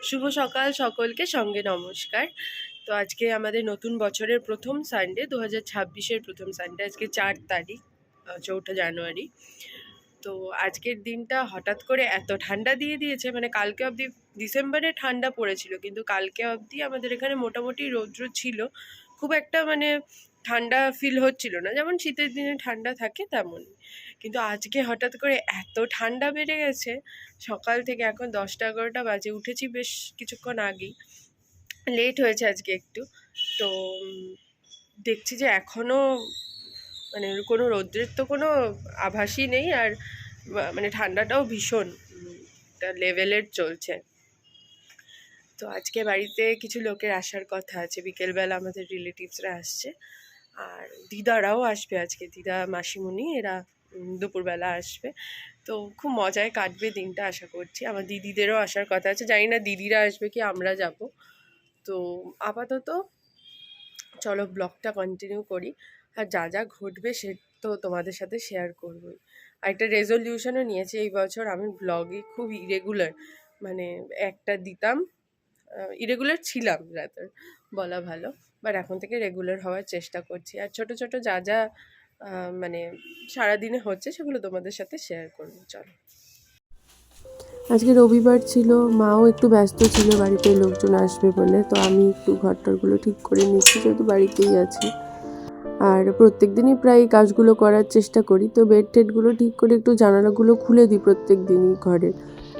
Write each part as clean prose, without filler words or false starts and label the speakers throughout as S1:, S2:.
S1: শুভ সকাল সকলকে, সঙ্গে নমস্কার। তো আজকে আমাদের নতুন বছরের প্রথম সানডে, 2026-এর প্রথম সানডে। আজকে 4 তারিখ, 4 জানুয়ারি। তো আজকের দিনটা হঠাৎ করে এত ঠান্ডা দিয়ে দিয়েছে, মানে কালকে অবধি ডিসেম্বরে ঠান্ডা পড়েছিল, কিন্তু কালকে অবধি আমাদের এখানে মোটামুটি রৌদ্র ছিল। খুব একটা মানে ঠান্ডা ফিল হচ্ছিল না, যেমন শীতের দিনে ঠান্ডা থাকে তেমন। কিন্তু আজকে হঠাৎ করে এত ঠান্ডা বেড়ে গেছে। সকাল থেকে এখন 10টা-11টা বাজে, উঠেছি বেশ কিছুক্ষণ আগেই, লেট হয়েছে আজকে একটু। তো দেখছি যে এখনও মানে কোনো রৌদ্রের তো কোনো আভাসই নেই, আর মানে ঠান্ডাটাও ভীষণ লেভেলের চলছে। তো আজকে বাড়িতে কিছু লোকের আসার কথা আছে, বিকেলবেলা আমাদের রিলেটিভসরা আসছে, আর দিদারাও আসবে আজকে, দিদা মাসিমণি এরা দুপুরবেলা আসবে। তো খুব মজায় কাটবে দিনটা আশা করছি। আমার দিদিদেরও আসার কথা আছে, জানি না দিদিরা আসবে কি আমরা যাব। তো আপাতত চলো ব্লগটা কন্টিনিউ করি, আর যা যা ঘটবে সে তো তোমাদের সাথে শেয়ার করবই। আর একটা রেজলিউশনও নিয়েছি এই বছর, আমি ব্লগে খুব ইরেগুলার, মানে একটা দিতাম, ইরেগুলার ছিলাম রাদার বলা ভালো, বাট এখন থেকে রেগুলার হওয়ার চেষ্টা করছি। আর ছোট ছোট যা যা মানে সারাদিনে হচ্ছে সেগুলো তোমাদের সাথে শেয়ার করবো। চলো।
S2: আজকে রবিবার ছিল, মাও একটু ব্যস্ত ছিল, বাড়িতে লোকজন আসবে বলে। তো আমি একটু ঘরটরগুলো ঠিক করে নিচ্ছি, যেহেতু বাড়িতেই আছি। আর প্রত্যেক দিনই প্রায় এই কাজগুলো করার চেষ্টা করি। তো বেড টেডগুলো ঠিক করে একটু জানালাগুলো খুলে দিই প্রত্যেক দিনই ঘরে,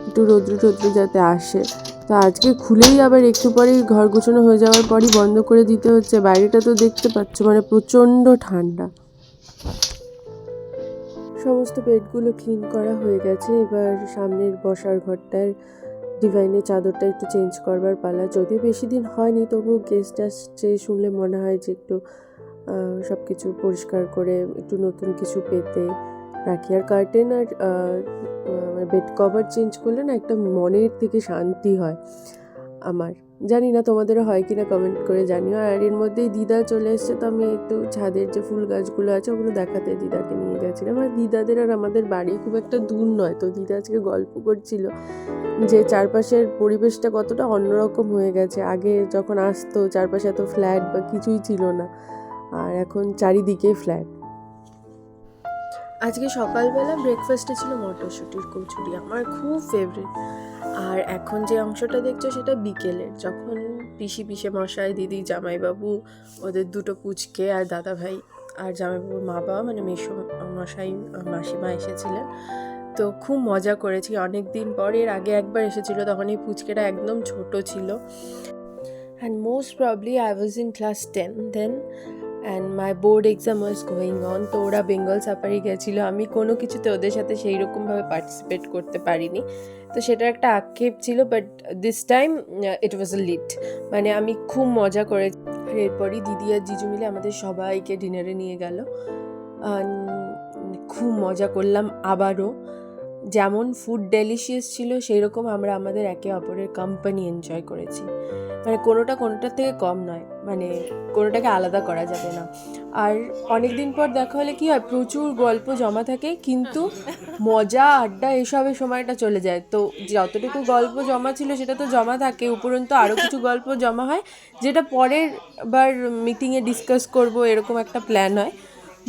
S2: একটু রৌদ্র টৌদ্র যাতে আসে। তো আজকে খুলেই আবার একটু পরেই ঘর গোছানো হয়ে যাওয়ার পরই বন্ধ করে দিতে হচ্ছে। বাইরেটা তো দেখতে পাচ্ছ, মানে প্রচণ্ড ঠান্ডা। সমস্ত বেডগুলো ক্লিন করা হয়ে গেছে। এবার সামনের বসার ঘরটার ডিভাইনের চাদরটা একটু চেঞ্জ করবার পালা। যদিও বেশি দিন হয়নি, তবুও গেস্ট আসছে শুনলে মনে হয় যে একটু সব কিছু পরিষ্কার করে একটু নতুন কিছু পেতে রাখি। আর কার্টেন আর বেড কভার চেঞ্জ করলে না একটা মনের থেকে শান্তি হয় আমার। জানি না তোমাদেরও হয় কিনা, কমেন্ট করে জানিও। আর এর মধ্যেই দিদা চলে এসছে, তো আমি একটু ছাদের যে ফুল গাছগুলো আছে ওগুলো দেখাতে দিদাকে নিয়ে গেছিলাম। আর দিদাদের আর আমাদের বাড়ি খুব একটা দূর নয়। তো দিদা আজকে গল্প করছিল যে চারপাশের পরিবেশটা কতটা অন্যরকম হয়ে গেছে। আগে যখন আসতো চারপাশে এত ফ্ল্যাট বা কিছুই ছিল না, আর এখন চারিদিকে ফ্ল্যাট। আজকে সকালবেলা ব্রেকফাস্টে ছিল মটরশুঁটির কচুরি, আমার খুব ফেভারিট। আর এখন যে অংশটা দেখছো সেটা বিকেলের, যখন পিসে মশাই, দিদি, জামাইবাবু, ওদের দুটো পুচকে আর দাদা ভাই আর জামাইবাবুর মা বাবা মানে মেসো মশাই মাসিমা এসেছিলেন। তো খুব মজা করেছি অনেক দিন পর। এর আগে একবার এসেছিলো, তখন এই পুচকেটা একদম ছোট ছিল, and most probably I was in class 10 then, and my board exam was going on. তো ওরা বেঙ্গল সাফারি গেছিলো, আমি কোনো কিছুতে ওদের সাথে সেই রকমভাবে পার্টিসিপেট করতে পারিনি। তো সেটার একটা আক্ষেপ ছিল, but this time it was a lit, মানে আমি খুব মজা করেছি। আর এরপরই দিদি আর জিজু মিলে আমাদের সবাইকে ডিনারে নিয়ে গেল, খুব মজা করলাম আবারও। যেমন ফুড ডেলিশিয়াস ছিল, সেই রকম আমরা আমাদের একে অপরের কোম্পানি এনজয় করেছি, মানে কোনোটার থেকে কম নয়, মানে কোনোটাকে আলাদা করা যাবে না। আর অনেক দিন পর দেখা হলে কী হয়, প্রচুর গল্প জমা থাকে, কিন্তু মজা আড্ডা এসবে সময়টা চলে যায়। তো যতটুকু গল্প জমা ছিল সেটা তো জমা থাকে, উপরন্তু আরও কিছু গল্প জমা হয়, যেটা পরের বার মিটিংয়ে ডিসকাস করব এরকম একটা প্ল্যান হয়,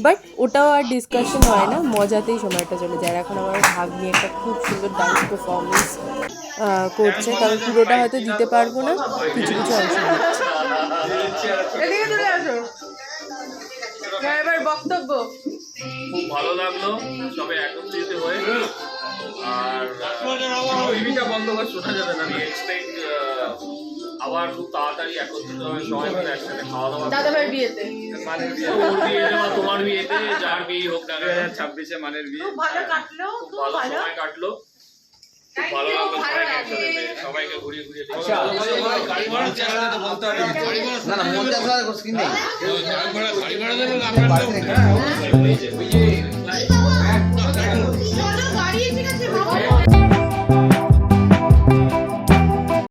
S2: বাট ওটাও আর ডিসকাশন হয় না, মজাতেই সময়টা চলে যায়। আর এখন আমার ভাগ নিয়ে একটা খুব সুন্দর ডান্স পারফরমেন্স করছে, তবে পুরোটা হয়তো দিতে পারবো না, কিছু কিছু অংশ দিচ্ছি।
S1: এবার বক্তব্য।
S3: খুব ভালো লাগলো সবে একত্রিত হয়ে। আর টিভিটা বন্ধ করে শোনা যাবে না, আমি এক্সপেক্ট আবার খুব তাড়াতাড়ি একত্রিত হবে সবাই মিলে একসাথে খাওয়া দাওয়া।
S1: দাদা ভাই বিয়েতে,
S3: মানের বিয়ে, ওর বিয়েতে বা তোমার বিয়েতে, যার বিয়ে হোক না,
S4: 2026-এ মানের বিয়ে।
S1: খুব ভালো কাটলো,
S3: খুব ভালো সময় কাটলো, খুব ভালো লাগলো সবাইকে ঘুরিয়ে ঘুরিয়ে দেখতে।
S4: গাড়ি ভাড়া চেষ্টাটা বলতে হবে না, না 50,000 করে স্কিন নেই। গাড়ি ভাড়া দেবেন আপনারা।